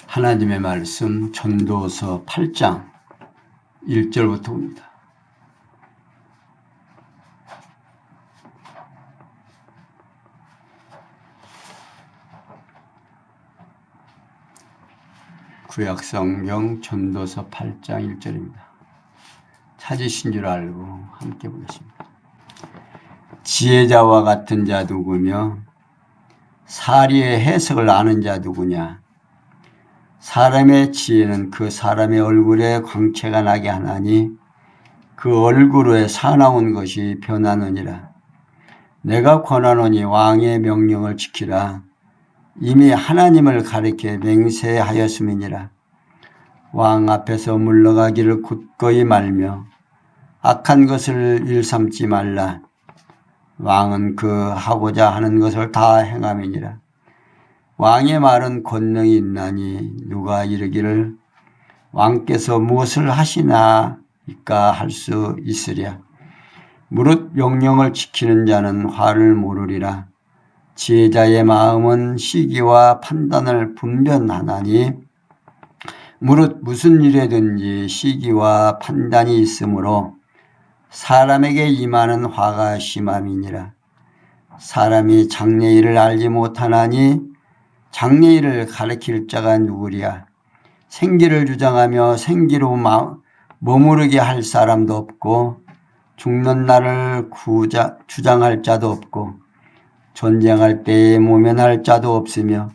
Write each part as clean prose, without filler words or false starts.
하나님의 말씀 전도서 8장 1절부터입니다. 구약성경 전도서 8장 1절입니다. 찾으신 줄 알고 함께 보겠습니다. 지혜자와 같은 자 누구며 사리의 해석을 아는 자 누구냐. 사람의 지혜는 그 사람의 얼굴에 광채가 나게 하나니 그 얼굴에 사나운 것이 변하느니라. 내가 권하노니 왕의 명령을 지키라. 이미 하나님을 가리켜 맹세하였음이니라. 왕 앞에서 물러가기를 굳건히 말며 악한 것을 일삼지 말라. 왕은 그 하고자 하는 것을 다 행함이니라. 왕의 말은 권능이 있나니 누가 이르기를 왕께서 무엇을 하시나이까 할 수 있으랴. 무릇 명령을 지키는 자는 화를 모르리라. 지혜자의 마음은 시기와 판단을 분별하나니 무릇 무슨 일에든지 시기와 판단이 있으므로 사람에게 임하는 화가 심함이니라. 사람이 장래일을 알지 못하나니 장래일을 가리킬 자가 누구랴. 생기를 주장하며 생기로 머무르게 할 사람도 없고 죽는 날을 주장할 자도 없고 전쟁할 때에 모면할 자도 없으며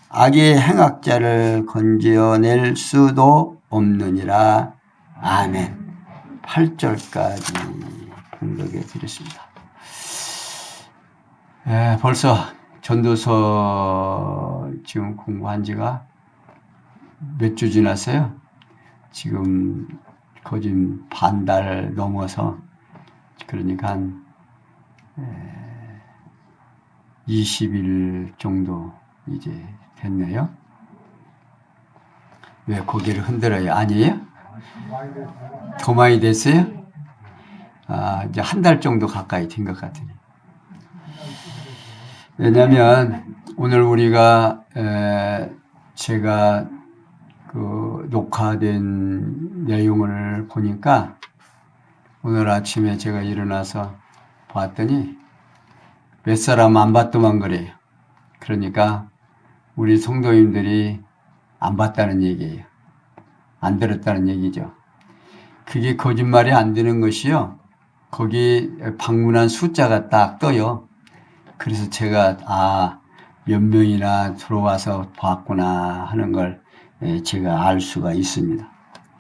악의 행악자를 건져낼 수도 없느니라. 아멘. 8절까지 공독해 드렸습니다. 벌써 전도서 지금 공부한 지가 몇 주 지났어요? 지금 거의 반달 넘어서 그러니까 한 20일 정도 이제 됐네요. 왜 고개를 흔들어요? 아니에요? 더 많이 됐어요? 이제 한 달 정도 가까이 된 것 같으네요. 왜냐하면 오늘 우리가 제가 그 녹화된 내용을 보니까 오늘 아침에 제가 일어나서 봤더니 몇 사람 안 봤더만 그래요. 그러니까 우리 성도님들이 안 봤다는 얘기예요. 안 들었다는 얘기죠. 그게 거짓말이 안 되는 것이요. 거기 방문한 숫자가 딱 떠요. 그래서 제가 몇 명이나 들어와서 봤구나 하는 걸 제가 알 수가 있습니다.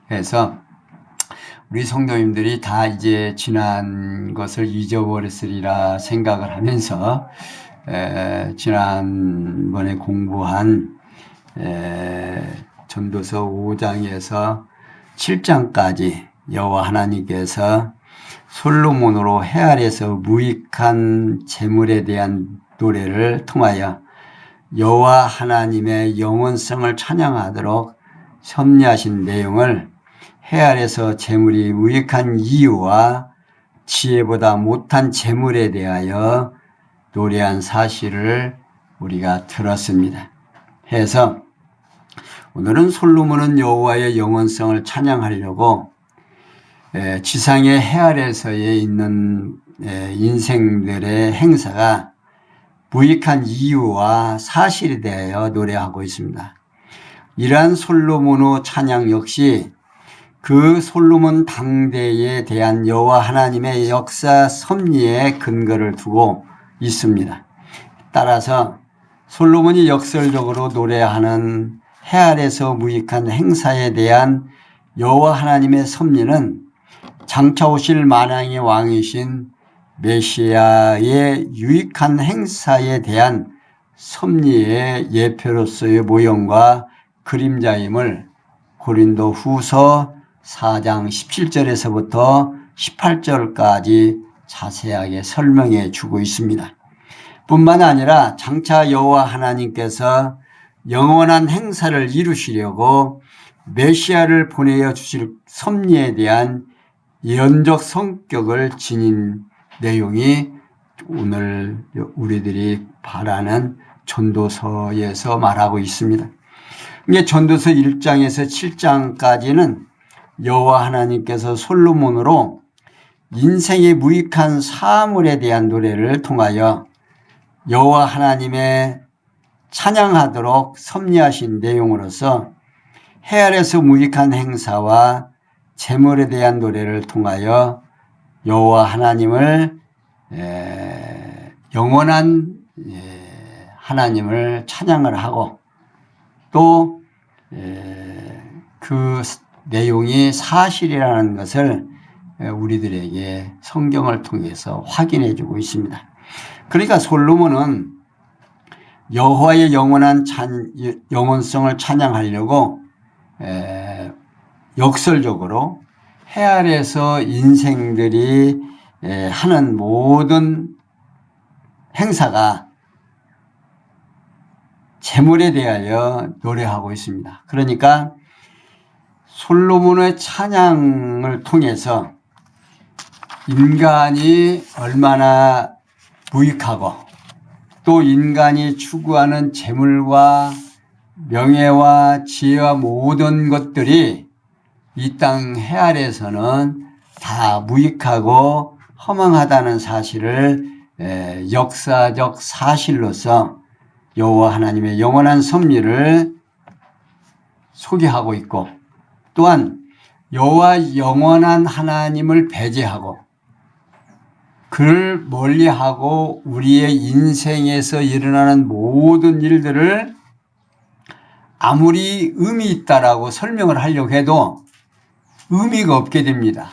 그래서 우리 성도님들이 다 이제 지난 것을 잊어버렸으리라 생각을 하면서 지난번에 공부한 전도서 5장에서 7장까지 여호와 하나님께서 솔로몬으로 해 아래에서 무익한 재물에 대한 노래를 통하여 여호와 하나님의 영원성을 찬양하도록 섭리하신 내용을 해 아래에서 재물이 무익한 이유와 지혜보다 못한 재물에 대하여 노래한 사실을 우리가 들었습니다. 해서 오늘은 솔로몬은 여호와의 영원성을 찬양하려고 지상의 해 아래서에 있는 인생들의 행사가 무익한 이유와 사실에 대하여 노래하고 있습니다. 이러한 솔로몬의 찬양 역시 그 솔로몬 당대에 대한 여호와 하나님의 역사 섭리에 근거를 두고 있습니다. 따라서 솔로몬이 역설적으로 노래하는 해 아래서 무익한 행사에 대한 여호와 하나님의 섭리는 장차 오실 만왕의 왕이신 메시아의 유익한 행사에 대한 섭리의 예표로서의 모형과 그림자임을 고린도 후서 4장 17절에서부터 18절까지 자세하게 설명해 주고 있습니다. 뿐만 아니라 장차 여호와 하나님께서 영원한 행사를 이루시려고 메시아를 보내어 주실 섭리에 대한 예언적 성격을 지닌 내용이 오늘 우리들이 바라는 전도서에서 말하고 있습니다. 이게 전도서 1장에서 7장까지는 여호와 하나님께서 솔로몬으로 인생의 무익한 사물에 대한 노래를 통하여 여호와 하나님의 찬양하도록 섭리하신 내용으로서 해 아래서 무익한 행사와 재물에 대한 노래를 통하여 여호와 하나님을 영원한 하나님을 찬양을 하고 또 그 내용이 사실이라는 것을 우리들에게 성경을 통해서 확인해 주고 있습니다. 그러니까 솔로몬은 여호와의 영원성을 찬양하려고 역설적으로 해 아래서 인생들이 하는 모든 행사가 재물에 대하여 노래하고 있습니다. 그러니까 솔로몬의 찬양을 통해서 인간이 얼마나 무익하고 또 인간이 추구하는 재물과 명예와 지혜와 모든 것들이 이 땅 해 아래에서는 다 무익하고 허망하다는 사실을 역사적 사실로서 여호와 하나님의 영원한 섭리를 소개하고 있고 또한 여호와 영원한 하나님을 배제하고 그를 멀리하고 우리의 인생에서 일어나는 모든 일들을 아무리 의미 있다라고 설명을 하려고 해도 의미가 없게 됩니다.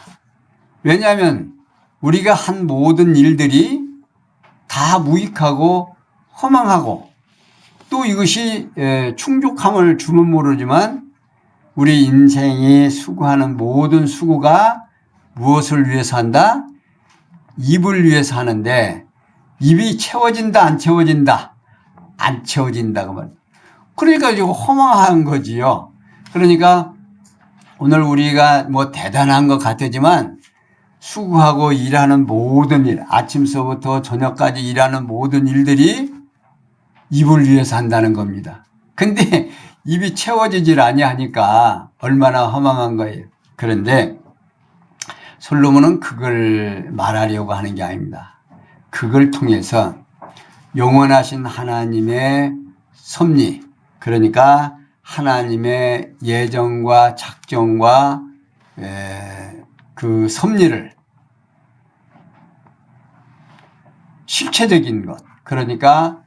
왜냐하면 우리가 한 모든 일들이 다 무익하고 허망하고 또 이것이 충족함을 주면 모르지만 우리 인생이 수고하는 모든 수고가 무엇을 위해서 한다? 입을 위해서 하는데 입이 채워진다 안 채워진다? 안 채워진다 그 말. 그러니까 이거 허망한 거지요. 그러니까 오늘 우리가 뭐 대단한 것 같지만 수고하고 일하는 모든 일, 아침서부터 저녁까지 일하는 모든 일들이 입을 위해서 한다는 겁니다. 근데 입이 채워지질 아니하니까 얼마나 허망한 거예요. 그런데 솔로몬은 그걸 말하려고 하는 게 아닙니다. 그걸 통해서 영원하신 하나님의 섭리, 그러니까 하나님의 예정과 작정과 그 섭리를 실체적인 것, 그러니까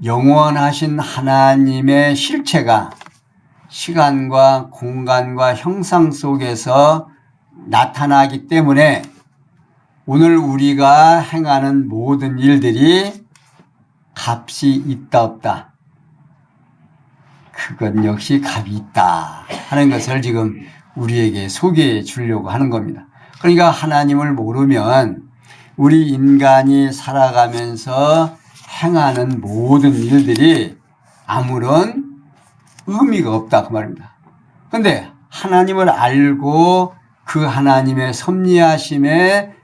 영원하신 하나님의 실체가 시간과 공간과 형상 속에서 나타나기 때문에 오늘 우리가 행하는 모든 일들이 값이 있다 없다. 그건 역시 값이 있다 하는 것을 지금 우리에게 소개해 주려고 하는 겁니다. 그러니까 하나님을 모르면 우리 인간이 살아가면서 행하는 모든 일들이 아무런 의미가 없다 그 말입니다. 그런데 하나님을 알고 그 하나님의 섭리하심의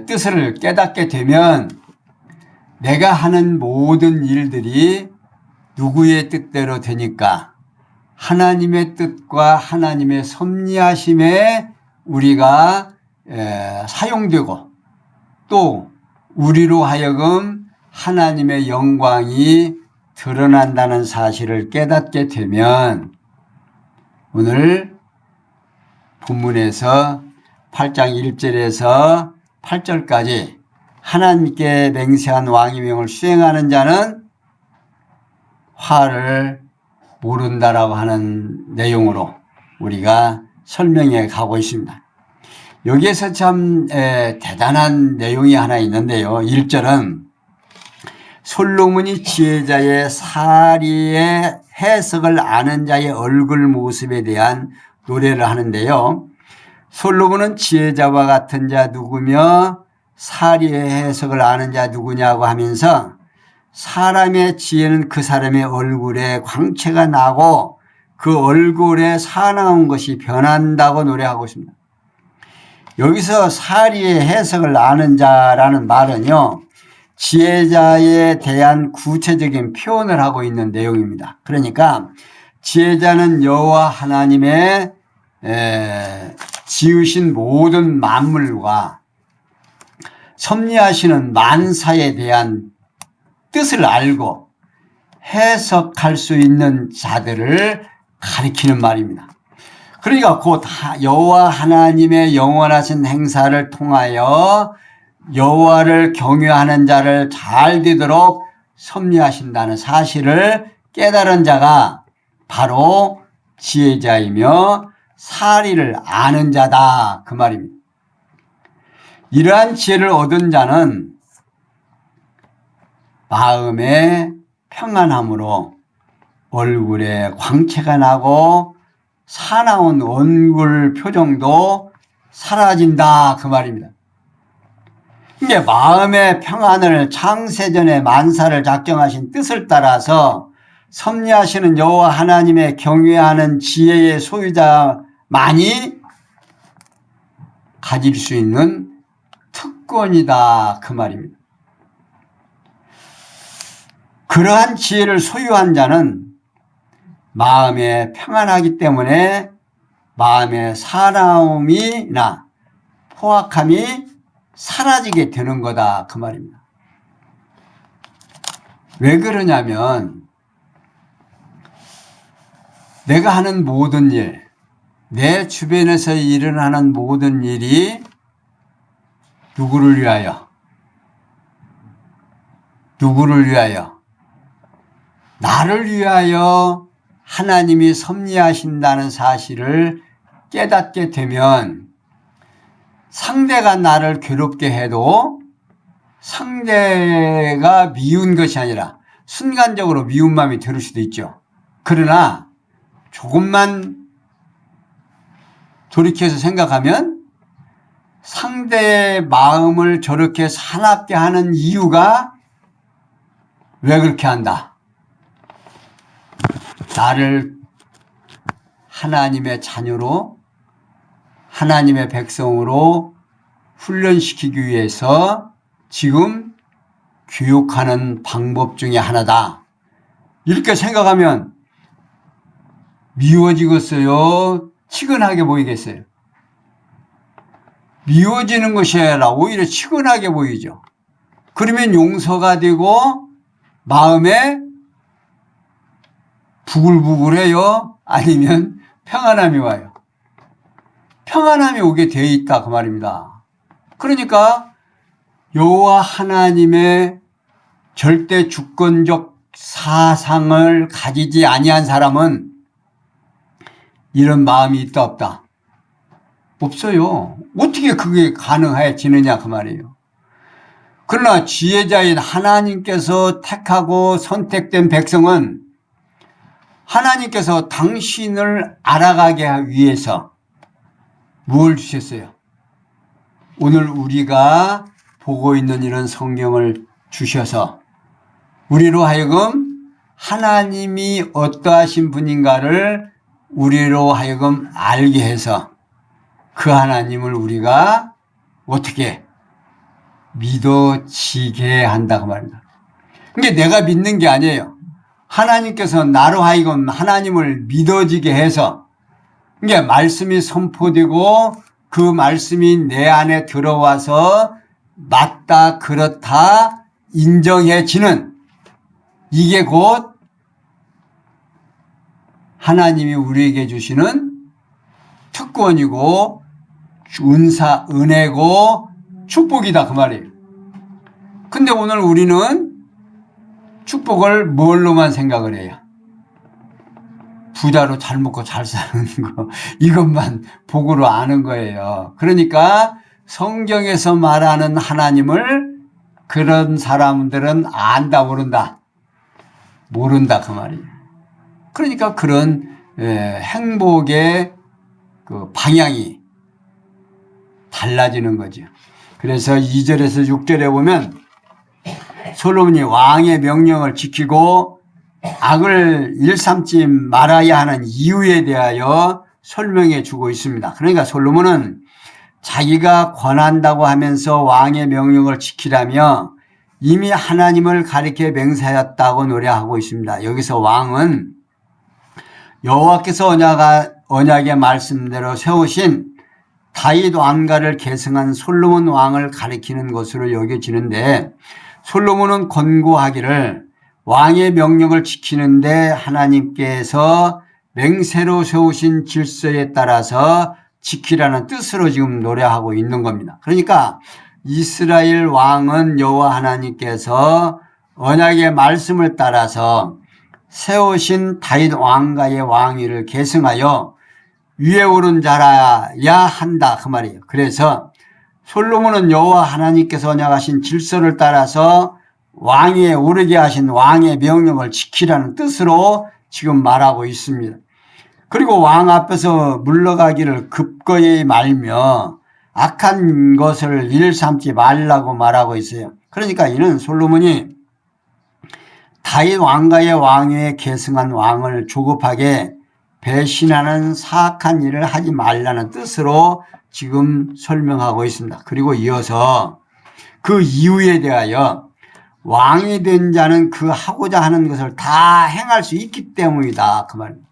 뜻을 깨닫게 되면 내가 하는 모든 일들이 누구의 뜻대로 되니까 하나님의 뜻과 하나님의 섭리하심에 우리가 사용되고 또 우리로 하여금 하나님의 영광이 드러난다는 사실을 깨닫게 되면 오늘 본문에서 8장 1절에서 8절까지 하나님께 맹세한 왕의 명을 수행하는 자는 화를 모른다라고 하는 내용으로 우리가 설명해 가고 있습니다. 여기에서 참 대단한 내용이 하나 있는데요. 1절은 솔로몬이 지혜자의 사리의 해석을 아는 자의 얼굴 모습에 대한 노래를 하는데요. 솔로몬은 지혜자와 같은 자 누구며 사리의 해석을 아는 자 누구냐고 하면서 사람의 지혜는 그 사람의 얼굴에 광채가 나고 그 얼굴에 사나운 것이 변한다고 노래하고 있습니다. 여기서 사리의 해석을 아는 자라는 말은요, 지혜자에 대한 구체적인 표현을 하고 있는 내용입니다. 그러니까 지혜자는 여호와 하나님의 지으신 모든 만물과 섭리하시는 만사에 대한 뜻을 알고 해석할 수 있는 자들을 가리키는 말입니다. 그러니까 곧 여호와 하나님의 영원하신 행사를 통하여 여호와를 경외하는 자를 잘 되도록 섭리하신다는 사실을 깨달은 자가 바로 지혜자이며 사리를 아는 자다, 그 말입니다. 이러한 지혜를 얻은 자는 마음의 평안함으로 얼굴에 광채가 나고 사나운 얼굴 표정도 사라진다, 그 말입니다. 이게 마음의 평안을 창세전에 만사를 작정하신 뜻을 따라서 섭리하시는 여호와 하나님의 경외하는 지혜의 소유자만이 가질 수 있는 특권이다, 그 말입니다. 그러한 지혜를 소유한 자는 마음에 평안하기 때문에 마음의 사나움이나 포악함이 사라지게 되는 거다, 그 말입니다. 왜 그러냐면 내가 하는 모든 일, 내 주변에서 일어나는 모든 일이 누구를 위하여? 누구를 위하여? 나를 위하여 하나님이 섭리하신다는 사실을 깨닫게 되면 상대가 나를 괴롭게 해도 상대가 미운 것이 아니라 순간적으로 미운 마음이 들 수도 있죠. 그러나 조금만 돌이켜서 생각하면 상대의 마음을 저렇게 사납게 하는 이유가 왜 그렇게 한다? 나를 하나님의 자녀로 하나님의 백성으로 훈련시키기 위해서 지금 교육하는 방법 중에 하나다. 이렇게 생각하면 미워지겠어요? 치근하게 보이겠어요? 미워지는 것이 아니라 오히려 치근하게 보이죠. 그러면 용서가 되고 마음에 부글부글해요? 아니면 평안함이 와요? 평안함이 오게 되어 있다, 그 말입니다. 그러니까 여호와 하나님의 절대 주권적 사상을 가지지 아니한 사람은 이런 마음이 있다 없다? 없어요. 어떻게 그게 가능해지느냐, 그 말이에요. 그러나 지혜자인 하나님께서 택하고 선택된 백성은 하나님께서 당신을 알아가게 하기 위해서 뭘 주셨어요? 오늘 우리가 보고 있는 이런 성경을 주셔서 우리로 하여금 하나님이 어떠하신 분인가를 우리로 하여금 알게 해서 그 하나님을 우리가 어떻게 믿어지게 한다고 말입니다. 이게 내가 믿는 게 아니에요. 하나님께서 나로 하여금 하나님을 믿어지게 해서 이게 말씀이 선포되고 그 말씀이 내 안에 들어와서 맞다, 그렇다 인정해지는 이게 곧 하나님이 우리에게 주시는 특권이고 은혜고 축복이다, 그 말이에요. 근데 오늘 우리는 축복을 뭘로만 생각을 해요? 부자로 잘 먹고 잘 사는 거, 이것만 복으로 아는 거예요. 그러니까 성경에서 말하는 하나님을 그런 사람들은 안다, 모른다? 모른다, 그 말이에요. 그러니까 그런 행복의 그 방향이 달라지는 거죠. 그래서 2절에서 6절에 보면 솔로몬이 왕의 명령을 지키고 악을 일삼지 말아야 하는 이유에 대하여 설명해 주고 있습니다. 그러니까 솔로몬은 자기가 권한다고 하면서 왕의 명령을 지키라며 이미 하나님을 가리켜 맹세하였다고 노래하고 있습니다. 여기서 왕은 여호와께서 언약의 말씀대로 세우신 다윗 왕가를 계승한 솔로몬 왕을 가리키는 것으로 여겨지는데, 솔로몬은 권고하기를 왕의 명령을 지키는데 하나님께서 맹세로 세우신 질서에 따라서 지키라는 뜻으로 지금 노래하고 있는 겁니다. 그러니까 이스라엘 왕은 여호와 하나님께서 언약의 말씀을 따라서 세우신 다윗 왕가의 왕위를 계승하여 위에 오른 자라야 한다 그 말이에요. 그래서 솔로몬은 여호와 하나님께서 언약하신 질서를 따라서 왕위에 오르게 하신 왕의 명령을 지키라는 뜻으로 지금 말하고 있습니다. 그리고 왕 앞에서 물러가기를 급거이 말며 악한 것을 일삼지 말라고 말하고 있어요. 그러니까 이는 솔로몬이 다윗 왕가의 왕위에 계승한 왕을 조급하게 배신하는 사악한 일을 하지 말라는 뜻으로 지금 설명하고 있습니다. 그리고 이어서 그 이유에 대하여 왕이 된 자는 그 하고자 하는 것을 다 행할 수 있기 때문이다 그 말입니다.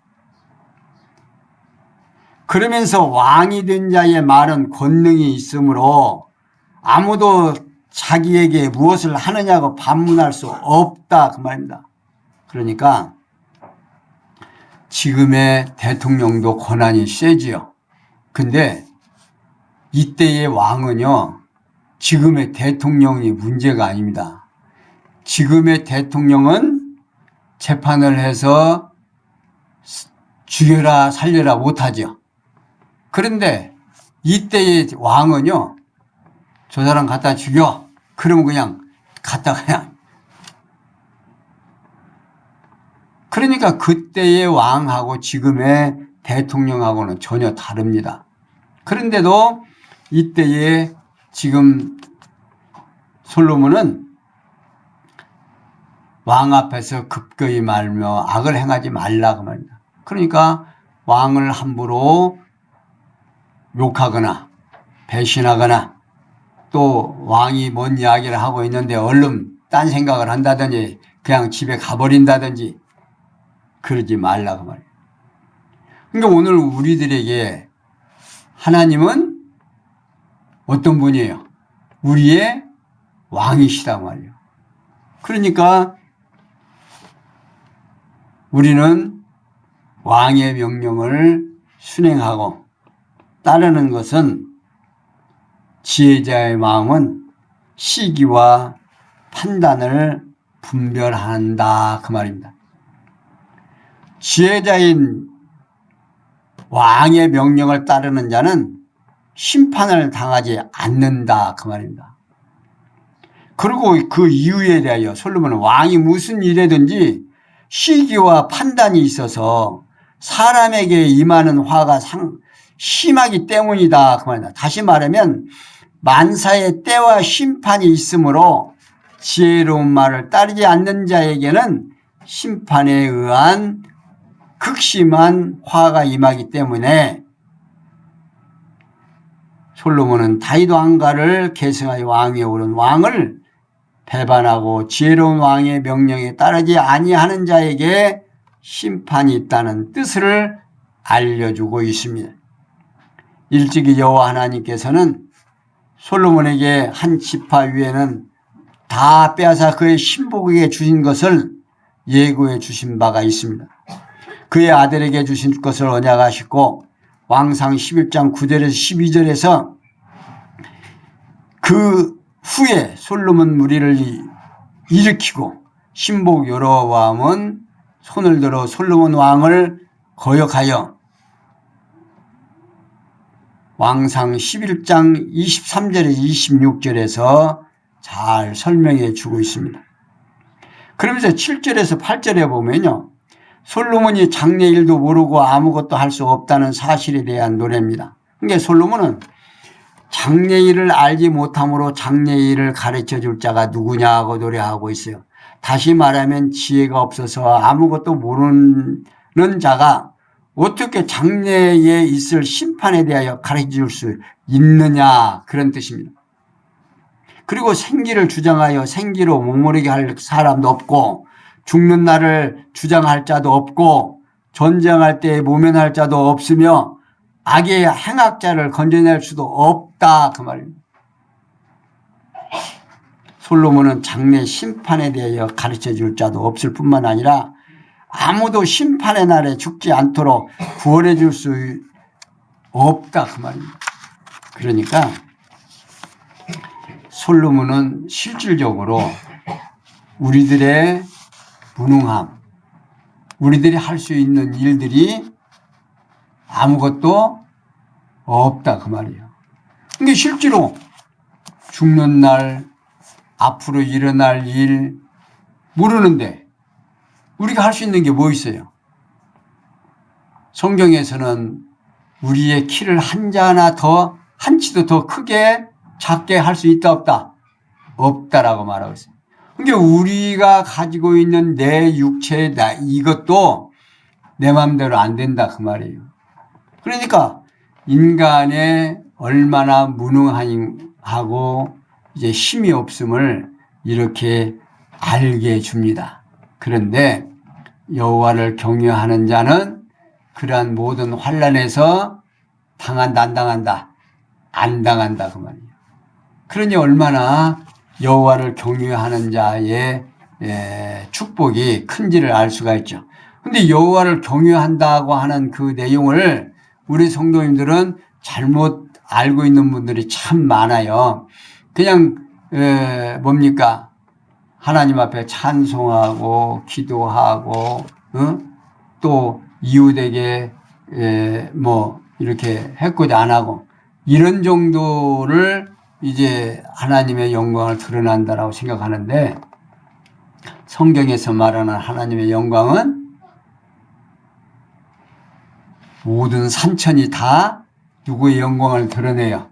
그러면서 왕이 된 자의 말은 권능이 있으므로 아무도 자기에게 무엇을 하느냐고 반문할 수 없다 그 말입니다. 그러니까 지금의 대통령도 권한이 세지요. 근데 이때의 왕은요, 지금의 대통령이 문제가 아닙니다. 지금의 대통령은 재판을 해서 죽여라 살려라 못하죠. 그런데 이때의 왕은요, 저 사람 갖다 죽여. 그러면 그냥 갖다 그냥. 그러니까 그때의 왕하고 지금의 대통령하고는 전혀 다릅니다. 그런데도 이때의 지금 솔로몬은 왕 앞에서 급거이 말며 악을 행하지 말라고 말입니다. 그러니까 왕을 함부로 욕하거나 배신하거나 또 왕이 뭔 이야기를 하고 있는데 얼른 딴 생각을 한다든지 그냥 집에 가버린다든지 그러지 말라고 말이에요. 그러니까 오늘 우리들에게 하나님은 어떤 분이에요? 우리의 왕이시다 말이에요. 그러니까 우리는 왕의 명령을 순행하고 따르는 것은 지혜자의 마음은 시기와 판단을 분별한다 그 말입니다. 지혜자인 왕의 명령을 따르는 자는 심판을 당하지 않는다 그 말입니다. 그리고 그 이유에 대하여 솔로몬은 왕이 무슨 일이든지 시기와 판단이 있어서 사람에게 임하는 화가 심하기 때문이다 그 말입니다. 다시 말하면 만사의 때와 심판이 있으므로 지혜로운 말을 따르지 않는 자에게는 심판에 의한 극심한 화가 임하기 때문에 솔로몬은 다윗 왕가를 계승하여 왕위에 오른 왕을 배반하고 지혜로운 왕의 명령에 따르지 아니하는 자에게 심판이 있다는 뜻을 알려주고 있습니다. 일찍이 여호와 하나님께서는 솔로몬에게 한 지파 위에는 다 빼앗아 그의 신복에게 주신 것을 예고해 주신 바가 있습니다. 그의 아들에게 주신 것을 언약하시고 왕상 11장 9절에서 12절에서 그 후에 솔로몬 무리를 일으키고 신복 여로보암은 손을 들어 솔로몬 왕을 거역하여 왕상 11장 23절에서 26절에서 잘 설명해 주고 있습니다. 그러면서 7절에서 8절에 보면요, 솔로몬이 장래일도 모르고 아무것도 할 수 없다는 사실에 대한 노래입니다. 그러니까 솔로몬은 장래일을 알지 못함으로 장래일을 가르쳐 줄 자가 누구냐고 노래하고 있어요. 다시 말하면 지혜가 없어서 아무것도 모르는 자가 어떻게 장래에 있을 심판에 대하여 가르쳐 줄 수 있느냐 그런 뜻입니다. 그리고 생기를 주장하여 생기로 목마르게 할 사람도 없고 죽는 날을 주장할 자도 없고 전쟁할 때 모면할 자도 없으며 악의 행악자를 건져낼 수도 없다 그 말입니다. 솔로몬은 장래 심판에 대하여 가르쳐 줄 자도 없을 뿐만 아니라 아무도 심판의 날에 죽지 않도록 구원해 줄 수 없다 그 말입니다. 그러니까 솔로몬은 실질적으로 우리들의 무능함, 우리들이 할 수 있는 일들이 아무것도 없다 그 말이에요. 근데 실제로 죽는 날, 앞으로 일어날 일 모르는데 우리가 할 수 있는 게 뭐 있어요? 성경에서는 우리의 키를 한 치도 더 크게 작게 할 수 있다 없다? 없다라고 말하고 있어요. 그러니까 우리가 가지고 있는 내 육체 이것도 내 마음대로 안 된다 그 말이에요. 그러니까 인간의 얼마나 무능하고 이제 힘이 없음을 이렇게 알게 줍니다. 그런데 여호와를 경외하는 자는 그러한 모든 환난에서 당한다 안 당한다? 안 당한다 그 말이에요. 그러니 얼마나 여호와를 경외하는 자의 축복이 큰지를 알 수가 있죠. 근데 여호와를 경외한다고 하는 그 내용을 우리 성도님들은 잘못 알고 있는 분들이 참 많아요. 그냥 뭡니까? 하나님 앞에 찬송하고 기도하고 또 이웃에게 뭐 이렇게 해코지 안 하고 이런 정도를 이제 하나님의 영광을 드러난다라고 생각하는데 성경에서 말하는 하나님의 영광은 모든 산천이 다 누구의 영광을 드러내요?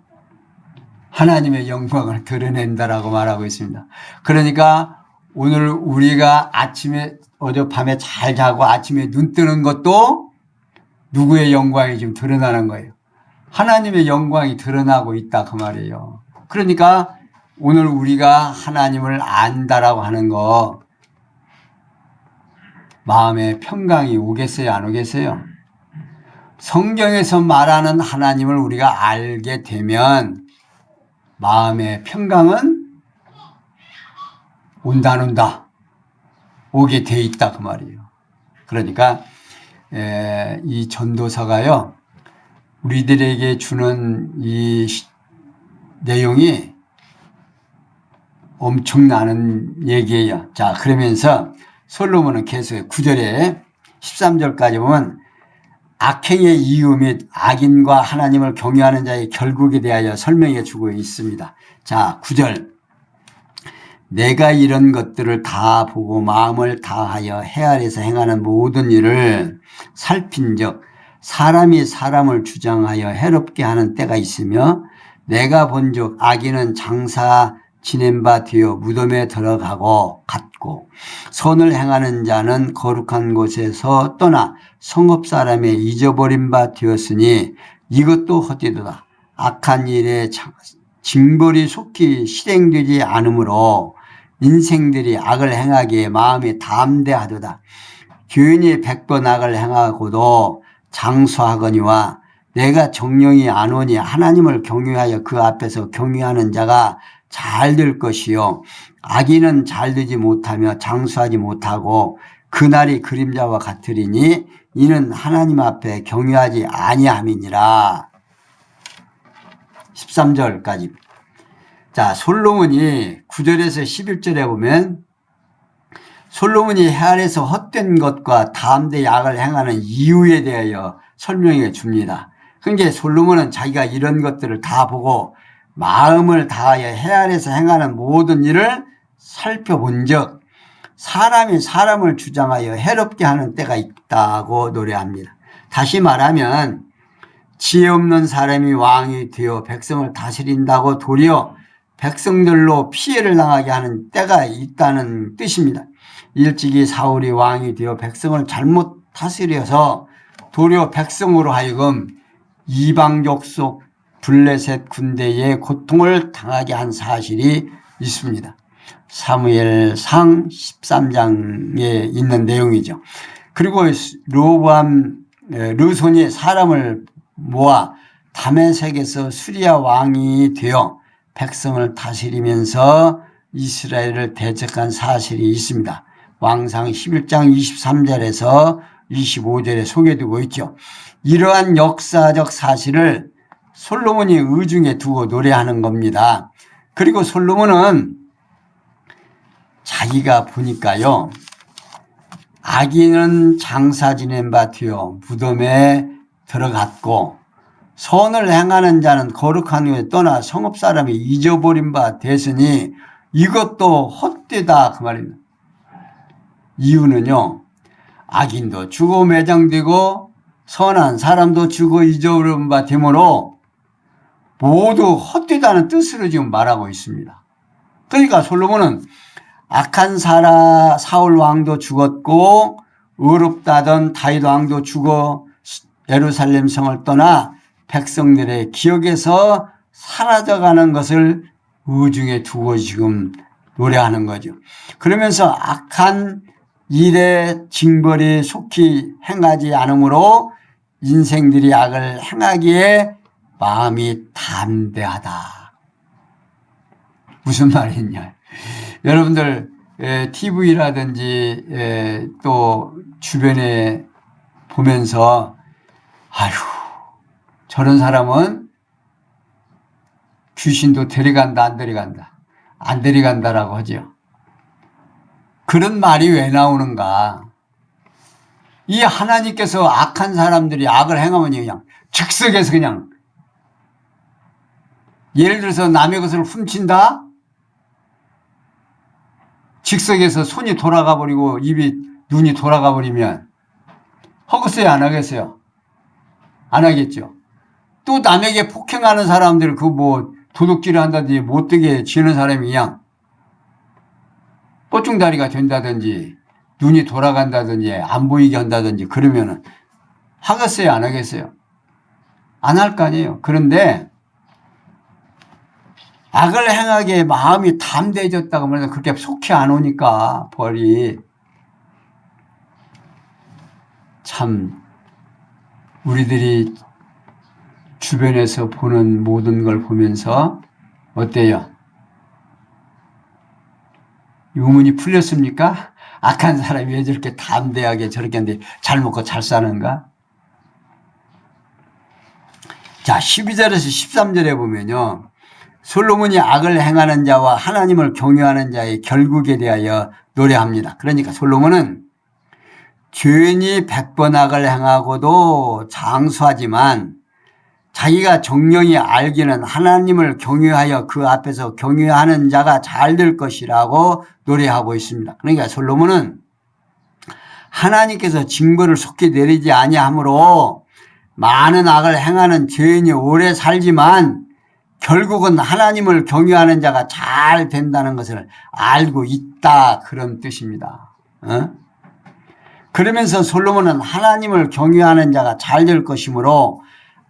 하나님의 영광을 드러낸다라고 말하고 있습니다. 그러니까 오늘 우리가 어젯밤에 잘 자고 아침에 눈 뜨는 것도 누구의 영광이 지금 드러나는 거예요? 하나님의 영광이 드러나고 있다 그 말이에요. 그러니까 오늘 우리가 하나님을 안다라고 하는 거 마음에 평강이 오겠어요? 안 오겠어요? 성경에서 말하는 하나님을 우리가 알게 되면 마음의 평강은 온다 안 온다? 오게 돼 있다 그 말이에요. 그러니까 이 전도서가요 우리들에게 주는 이 내용이 엄청나는 얘기예요. 자, 그러면서 솔로몬은 계속 9절에 13절까지 보면 악행의 이유 및 악인과 하나님을 경외하는 자의 결국에 대하여 설명해 주고 있습니다. 자, 9절. 내가 이런 것들을 다 보고 마음을 다하여 해 아래에서 행하는 모든 일을 살핀즉 사람이 사람을 주장하여 해롭게 하는 때가 있으며 내가 본즉 악인은 장사 지낸 바 되어 무덤에 들어가고 갔고 선을 행하는 자는 거룩한 곳에서 떠나 성읍 사람에 잊어버린 바 되었으니 이것도 헛되도다. 악한 일에 징벌이 속히 실행되지 않으므로 인생들이 악을 행하기에 마음이 담대하도다. 교인이 100번 악을 행하고도 장수하거니와 내가 정령이 안 오니 하나님을 경외하여 그 앞에서 경외하는 자가 잘 될 것이요 악인은 잘 되지 못하며 장수하지 못하고 그날이 그림자와 같으리니 이는 하나님 앞에 경외하지 아니함이니라. 13절까지. 자, 솔로몬이 9절에서 11절에 보면 솔로몬이 해 아래에서 헛된 것과 담대히 악을 행하는 이유에 대하여 설명해 줍니다. 그러니까 솔로몬은 자기가 이런 것들을 다 보고 마음을 다하여 해 아래에서 행하는 모든 일을 살펴본 적 사람이 사람을 주장하여 해롭게 하는 때가 있다고 노래합니다. 다시 말하면 지혜 없는 사람이 왕이 되어 백성을 다스린다고 도리어 백성들로 피해를 당하게 하는 때가 있다는 뜻입니다. 일찍이 사울이 왕이 되어 백성을 잘못 다스려서 도리어 백성으로 하여금 이방족 속 블레셋 군대의 고통을 당하게 한 사실이 있습니다. 사무엘상 13장에 있는 내용이죠. 그리고 르손이 사람을 모아 다메섹에서 수리아 왕이 되어 백성을 다스리면서 이스라엘을 대적한 사실이 있습니다. 왕상 11장 23절에서 25절에 소개되고 있죠. 이러한 역사적 사실을 솔로몬이 의중에 두고 노래하는 겁니다. 그리고 솔로몬은 자기가 보니까요, 악인은 장사 지낸 바 되어 무덤에 들어갔고 선을 행하는 자는 거룩한 후에 떠나 성읍 사람이 잊어버린 바 됐으니 이것도 헛되다 그 말입니다. 이유는요, 악인도 죽어 매장되고 선한 사람도 죽어 잊어버린 바 되므로 모두 헛되다는 뜻으로 지금 말하고 있습니다. 그러니까 솔로몬은 악한 사울 왕도 죽었고 의롭다던 다윗 왕도 죽어 예루살렘 성을 떠나 백성들의 기억에서 사라져가는 것을 의중에 두고 지금 노래하는 거죠. 그러면서 악한 일의 징벌이 속히 행하지 않으므로 인생들이 악을 행하기에 마음이 담대하다. 무슨 말이냐. 여러분들 TV라든지 또 주변에 보면서 아휴 저런 사람은 귀신도 데려간다 안 데려간다라고 하죠. 그런 말이 왜 나오는가. 이 하나님께서 악한 사람들이 악을 행하면 그냥 즉석에서 그냥 예를 들어서 남의 것을 훔친다? 즉석에서 손이 돌아가 버리고 눈이 돌아가 버리면 허구세요 안 하겠어요? 안 하겠죠. 또 남에게 폭행하는 사람들 도둑질을 한다든지 못되게 지는 사람이 그냥 뽀충다리가 된다든지 눈이 돌아간다든지 안 보이게 한다든지 그러면은 하겠어요 안 하겠어요? 안 할 거 아니에요. 그런데 악을 행하기에 마음이 담대해졌다고 말해서 그렇게 속히 안 오니까 벌이 참 우리들이 주변에서 보는 모든 걸 보면서 어때요? 유문이 풀렸습니까? 악한 사람이 왜 저렇게 담대하게 저렇게 하는데 잘 먹고 잘 사는가? 자, 12절에서 13절에 보면요. 솔로몬이 악을 행하는 자와 하나님을 경외하는 자의 결국에 대하여 노래합니다. 그러니까 솔로몬은 죄인이 100번 악을 행하고도 장수하지만 자기가 정령이 알기는 하나님을 경외하여 그 앞에서 경외하는 자가 잘 될 것이라고 노래하고 있습니다. 그러니까 솔로몬은 하나님께서 징벌을 속히 내리지 아니하므로 많은 악을 행하는 죄인이 오래 살지만 결국은 하나님을 경외하는 자가 잘 된다는 것을 알고 있다 그런 뜻입니다. 그러면서 솔로몬은 하나님을 경외하는 자가 잘 될 것이므로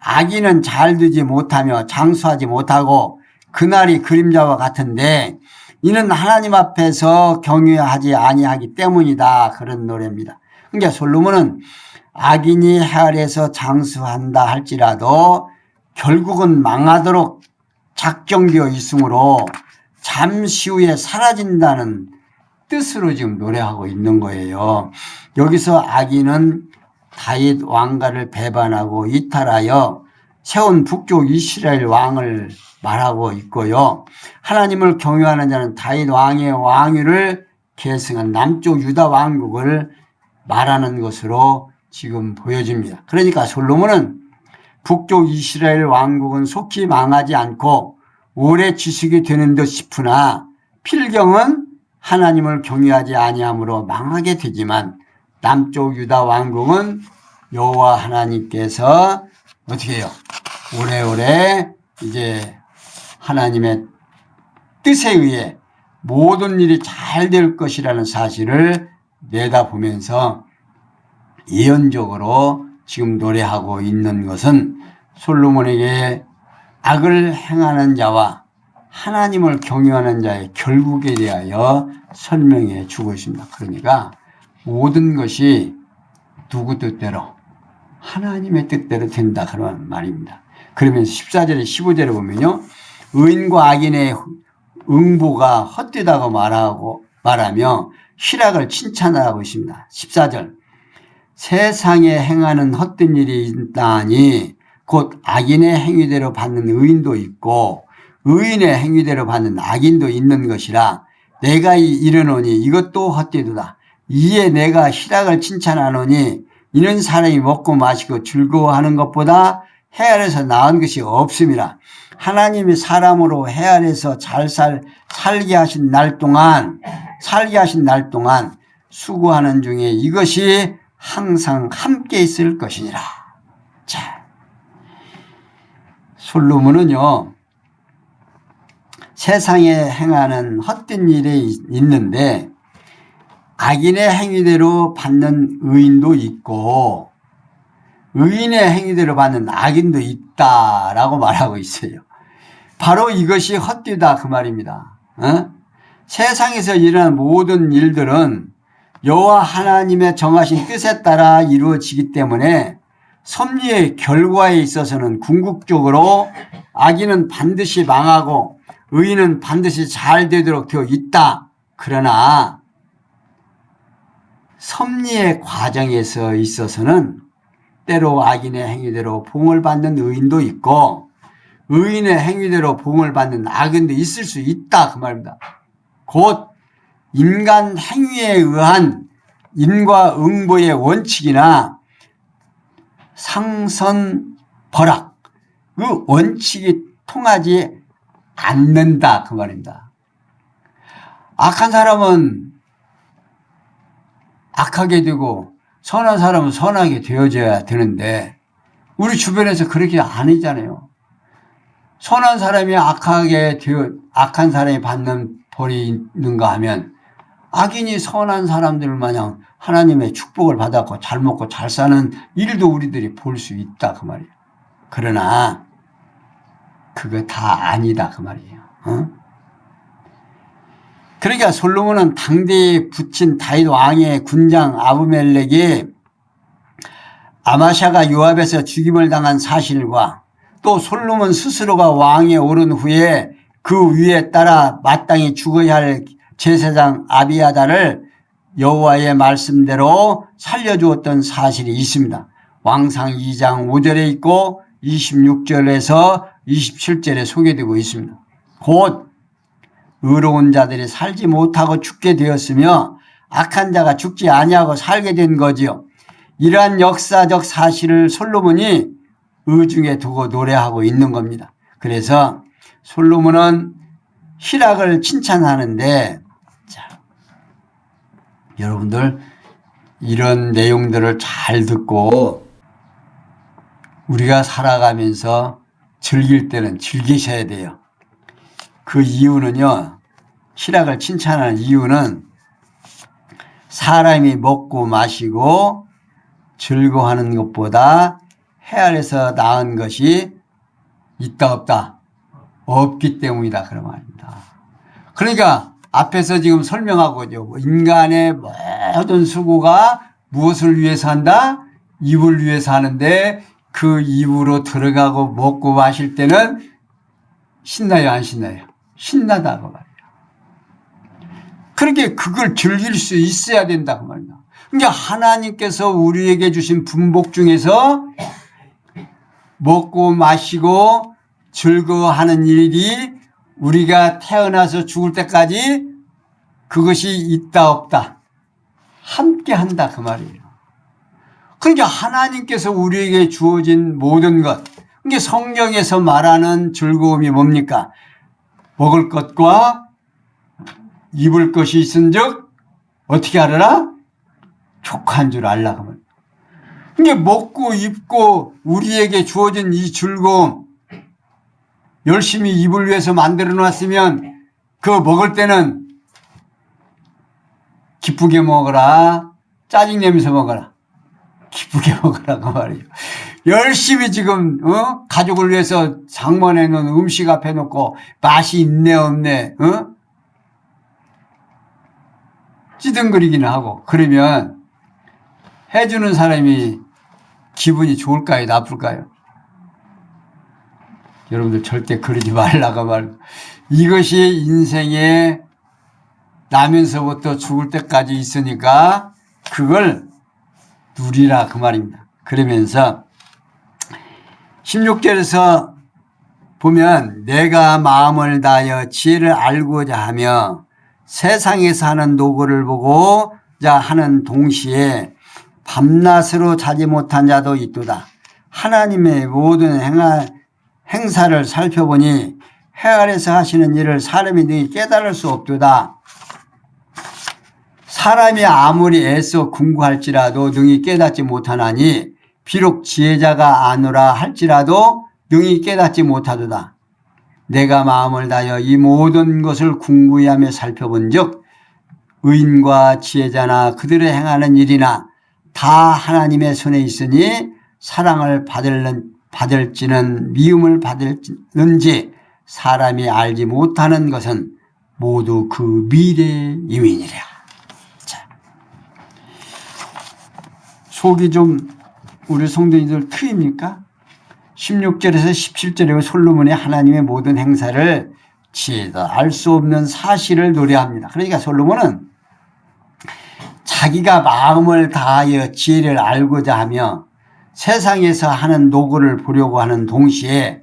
악인은 잘 되지 못하며 장수하지 못하고 그날이 그림자와 같은데 이는 하나님 앞에서 경외하지 아니하기 때문이다 그런 노래입니다. 그러니까 솔로몬은 악인이 헤아려서 장수한다 할지라도 결국은 망하도록 작정되어 있으므로 잠시 후에 사라진다는 뜻으로 지금 노래하고 있는 거예요. 여기서 악인은 다윗 왕가를 배반하고 이탈하여 세운 북쪽 이스라엘 왕을 말하고 있고요. 하나님을 경외하는 자는 다윗 왕의 왕위를 계승한 남쪽 유다 왕국을 말하는 것으로 지금 보여집니다. 그러니까 솔로몬은 북쪽 이스라엘 왕국은 속히 망하지 않고 오래 지속이 되는 듯 싶으나 필경은 하나님을 경외하지 아니하므로 망하게 되지만 남쪽 유다 왕국은 여호와 하나님께서 어떻게 해요? 오래오래 이제 하나님의 뜻에 의해 모든 일이 잘 될 것이라는 사실을 내다보면서 예언적으로 지금 노래하고 있는 것은 솔로몬에게 악을 행하는 자와 하나님을 경외하는 자의 결국에 대하여 설명해 주고 있습니다. 그러니까 모든 것이 누구 뜻대로? 하나님의 뜻대로 된다 그런 말입니다. 그러면서 14절에 15절에 보면요. 의인과 악인의 응보가 헛되다고 말하며 희락을 칭찬하고 있습니다. 14절. 세상에 행하는 헛된 일이 있다니 곧 악인의 행위대로 받는 의인도 있고 의인의 행위대로 받는 악인도 있는 것이라 내가 이르노니 이것도 헛되도다. 이에 내가 희락을 칭찬하노니 이는 사람이 먹고 마시고 즐거워하는 것보다 해 아래서 나은 것이 없음이라. 하나님이 사람으로 해 아래서 살게 하신 날 동안 수고하는 중에 이것이 항상 함께 있을 것이니라. 자, 솔로몬은요, 세상에 행하는 헛된 일이 있는데 악인의 행위대로 받는 의인도 있고 의인의 행위대로 받는 악인도 있다라고 말하고 있어요. 바로 이것이 헛되다 그 말입니다. 세상에서 일어나는 모든 일들은 여호와 하나님의 정하신 뜻에 따라 이루어지기 때문에 섭리의 결과에 있어서는 궁극적으로 악인은 반드시 망하고 의인은 반드시 잘 되도록 되어 있다. 그러나 섭리의 과정에서 있어서는 때로 악인의 행위대로 봉을 받는 의인도 있고 의인의 행위대로 봉을 받는 악인도 있을 수 있다 그 말입니다. 곧 인간 행위에 의한 인과응보의 원칙이나 상선벌악 그 원칙이 통하지 않는다 그 말입니다. 악한 사람은 악하게 되고 선한 사람은 선하게 되어져야 되는데 우리 주변에서 그렇게 아니잖아요. 선한 사람이 악한 사람이 받는 벌이 있는가 하면 악인이 선한 사람들 마냥 하나님의 축복을 받았고 잘 먹고 잘 사는 일도 우리들이 볼 수 있다 그 말이에요. 그러나 그거 다 아니다 그 말이에요. 그러니까 솔로몬은 당대에 붙인 다윗 왕의 군장 아브멜렉이 아마샤가 요압에서 죽임을 당한 사실과 또 솔로몬 스스로가 왕에 오른 후에 그 위에 따라 마땅히 죽어야 할 제사장 아비아다를 여호와의 말씀대로 살려주었던 사실이 있습니다. 왕상 2장 5절에 있고 26절에서 27절에 소개되고 있습니다. 곧 의로운 자들이 살지 못하고 죽게 되었으며 악한 자가 죽지 아니하고 살게 된 거지요. 이러한 역사적 사실을 솔로몬이 의중에 두고 노래하고 있는 겁니다. 그래서 솔로몬은 희락을 칭찬하는데 자, 여러분들 이런 내용들을 잘 듣고 우리가 살아가면서 즐길 때는 즐기셔야 돼요. 그 이유는요. 희락을 칭찬하는 이유는 사람이 먹고 마시고 즐거워하는 것보다 해 아래서 나은 것이 있다 없다? 없기 때문이다 그런 말입니다. 그러니까 앞에서 지금 설명하고 있죠. 인간의 모든 수고가 무엇을 위해서 한다? 입을 위해서 하는데 그 입으로 들어가고 먹고 마실 때는 신나요 안 신나요? 신나다고 말이에요. 그렇게 그걸 즐길 수 있어야 된다고 말입니다. 그러니까 하나님께서 우리에게 주신 분복 중에서 먹고 마시고 즐거워하는 일이 우리가 태어나서 죽을 때까지 그것이 있다 없다 함께 한다 그 말이에요. 그러니까 하나님께서 우리에게 주어진 모든 것, 그러니까 성경에서 말하는 즐거움이 뭡니까? 먹을 것과 입을 것이 있은즉 어떻게 알아라? 족한 줄 알라 그 말이에요. 그러니까 먹고 입고 우리에게 주어진 이 즐거움, 열심히 입을 위해서 만들어 놨으면 그 먹을 때는 기쁘게 먹어라, 짜증내면서 먹어라, 기쁘게 먹으라 그 말이에요. 열심히 지금 가족을 위해서 장만해 놓은 음식 앞에 놓고 맛이 있네 없네 찌든거리기는 하고 그러면 해주는 사람이 기분이 좋을까요? 나쁠까요? 여러분들 절대 그러지 말라고 말고, 이것이 인생에 나면서부터 죽을 때까지 있으니까 그걸 누리라 그 말입니다. 그러면서 16절에서 보면 내가 마음을 다하여 지혜를 알고자 하며 세상에서 하는 노고를 보고자 하는 동시에 밤낮으로 자지 못한 자도 있도다. 하나님의 모든 행사를 살펴보니 해 아래서 하시는 일을 사람이 능히 깨달을 수 없도다. 사람이 아무리 애써 궁구할지라도 능히 깨닫지 못하나니 비록 지혜자가 아노라 할지라도 능히 깨닫지 못하도다. 내가 마음을 다하여 이 모든 것을 궁구히 하며 살펴본 즉 의인과 지혜자나 그들의 행하는 일이나 다 하나님의 손에 있으니 사랑을 받을지는 미움을 받을는지 사람이 알지 못하는 것은 모두 그 미래의 임이니라. 자, 속이 좀 우리 성도님들 트입니까? 16절에서 17절에 솔로몬이 하나님의 모든 행사를 지혜다 알 수 없는 사실을 노래합니다. 그러니까 솔로몬은 자기가 마음을 다하여 지혜를 알고자 하며 세상에서 하는 노고를 보려고 하는 동시에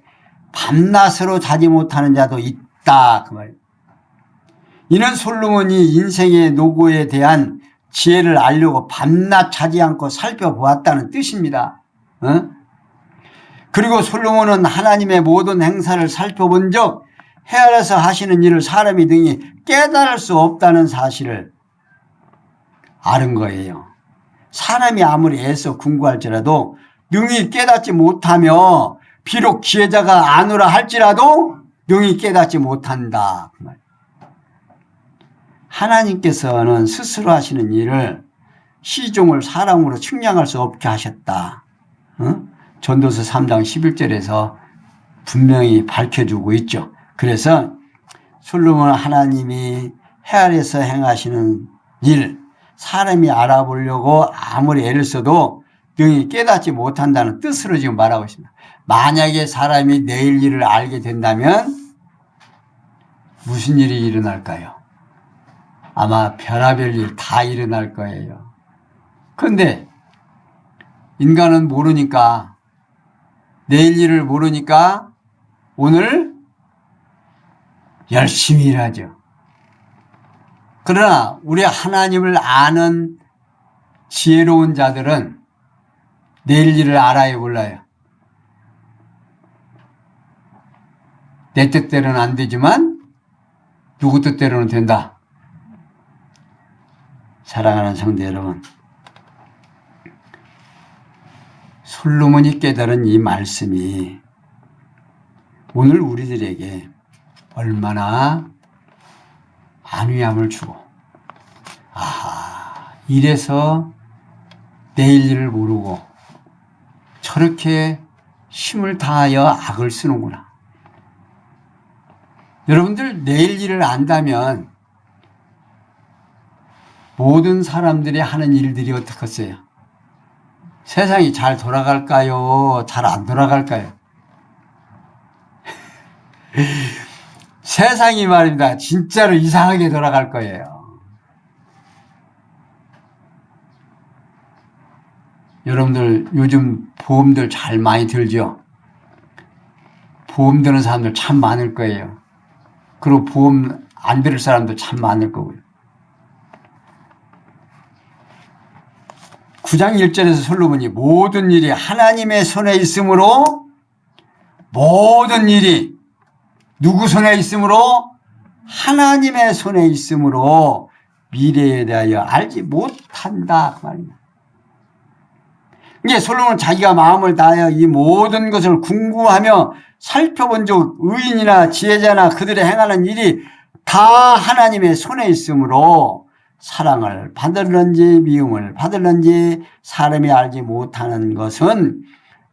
밤낮으로 자지 못하는 자도 있다 그 말이에요. 이는 솔로몬이 인생의 노고에 대한 지혜를 알려고 밤낮 자지 않고 살펴보았다는 뜻입니다. 그리고 솔로몬은 하나님의 모든 행사를 살펴본 적 해 아래서 하시는 일을 사람이 능히 깨달을 수 없다는 사실을 아는 거예요. 사람이 아무리 애써 궁구할지라도 능히 깨닫지 못하며 비록 지혜자가 아노라 할지라도 능히 깨닫지 못한다. 하나님께서는 스스로 하시는 일을 시종을 사람으로 측량할 수 없게 하셨다. 전도서 3장 11절에서 분명히 밝혀주고 있죠. 그래서 솔로몬은 하나님이 해 아래서 행하시는 일, 사람이 알아보려고 아무리 애를 써도 능히 깨닫지 못한다는 뜻으로 지금 말하고 있습니다. 만약에 사람이 내일 일을 알게 된다면 무슨 일이 일어날까요? 아마 별의별 일 다 일어날 거예요. 그런데 인간은 모르니까, 내일 일을 모르니까 오늘 열심히 일하죠. 그러나 우리 하나님을 아는 지혜로운 자들은 내일 일을 알아요, 몰라요? 내 뜻대로는 안 되지만 누구 뜻대로는 된다. 사랑하는 성도 여러분, 솔로몬이 깨달은 이 말씀이 오늘 우리들에게 얼마나 안위함을 주고, 아하, 이래서 내일 일을 모르고 저렇게 힘을 다하여 악을 쓰는구나. 여러분들 내일 일을 안다면 모든 사람들이 하는 일들이 어떻겠어요? 세상이 잘 돌아갈까요? 잘 안 돌아갈까요? 세상이 말입니다. 진짜로 이상하게 돌아갈 거예요. 여러분들 요즘 보험들 잘 많이 들죠? 보험 드는 사람들 참 많을 거예요. 그리고 보험 안 들을 사람도 참 많을 거고요. 9장 1절에서 솔로몬이 모든 일이 하나님의 손에 있으므로, 모든 일이 누구 손에 있으므로? 하나님의 손에 있으므로 미래에 대하여 알지 못한다 그 말입니다. 이게 솔로몬은 자기가 마음을 다하여 이 모든 것을 궁구하며 살펴본 적 의인이나 지혜자나 그들의 행하는 일이 다 하나님의 손에 있으므로 사랑을 받을런지 미움을 받을런지 사람이 알지 못하는 것은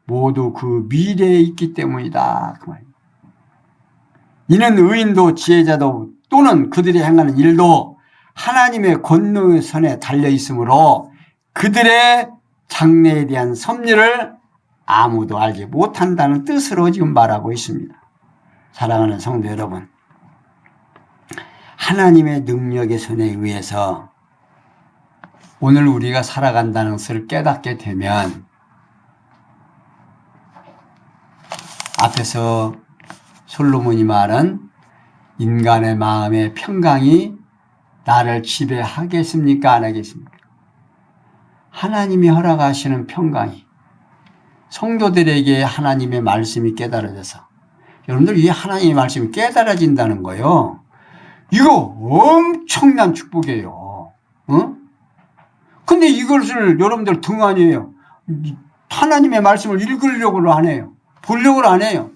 모두 그 미래에 있기 때문이다 그 말입니다. 이는 의인도 지혜자도 또는 그들이 행하는 일도 하나님의 권능의 손에 달려 있으므로 그들의 장래에 대한 섭리를 아무도 알지 못한다는 뜻으로 지금 말하고 있습니다. 사랑하는 성도 여러분, 하나님의 능력의 손에 의해서 오늘 우리가 살아간다는 것을 깨닫게 되면 앞에서 솔로몬이 말한 인간의 마음의 평강이 나를 지배하겠습니까? 안 하겠습니까? 하나님이 허락하시는 평강이 성도들에게 하나님의 말씀이 깨달아져서 여러분들 이 하나님의 말씀이 깨달아진다는 거예요. 이거 엄청난 축복이에요. 근데 이것을 여러분들 등한이에요. 하나님의 말씀을 읽으려고 안 해요. 보려고 안 해요.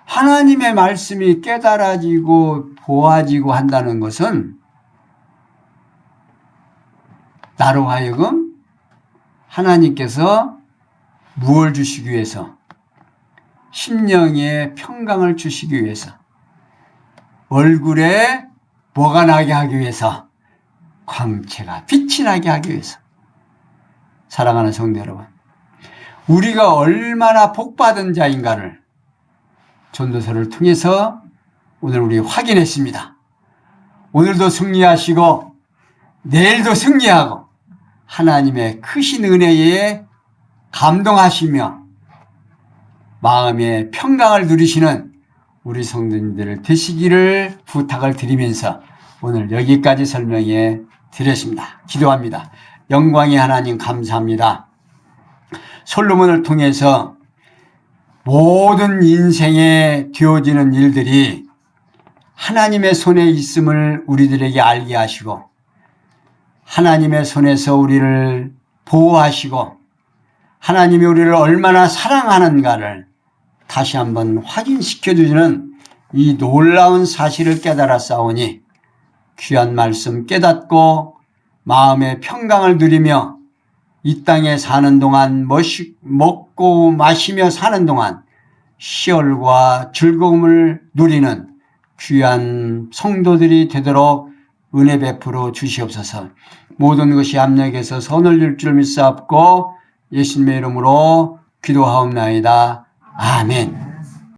하나님의 말씀이 깨달아지고 보아지고 한다는 것은 나로 하여금 하나님께서 무엇을 주시기 위해서 심령의 평강을 주시기 위해서 얼굴에 뭐가 나게 하기 위해서 광채가 빛이 나게 하기 위해서 사랑하는 성도 여러분 우리가 얼마나 복받은 자인가를 전도서를 통해서 오늘 우리 확인했습니다. 오늘도 승리하시고 내일도 승리하고 하나님의 크신 은혜에 감동하시며 마음의 평강을 누리시는 우리 성도님들 되시기를 부탁을 드리면서 오늘 여기까지 설명해 드렸습니다. 기도합니다. 영광의 하나님 감사합니다. 솔로몬을 통해서 모든 인생에 되어지는 일들이 하나님의 손에 있음을 우리들에게 알게 하시고 하나님의 손에서 우리를 보호하시고 하나님이 우리를 얼마나 사랑하는가를 다시 한번 확인시켜 주시는 이 놀라운 사실을 깨달아 싸우니 귀한 말씀 깨닫고 마음의 평강을 누리며 이 땅에 사는 동안 먹고 마시며 사는 동안 시월과 즐거움을 누리는 귀한 성도들이 되도록 은혜 베풀어 주시옵소서. 모든 것이 압력에서 선을 줄 줄 믿사옵고 예수님의 이름으로 기도하옵나이다. 아멘.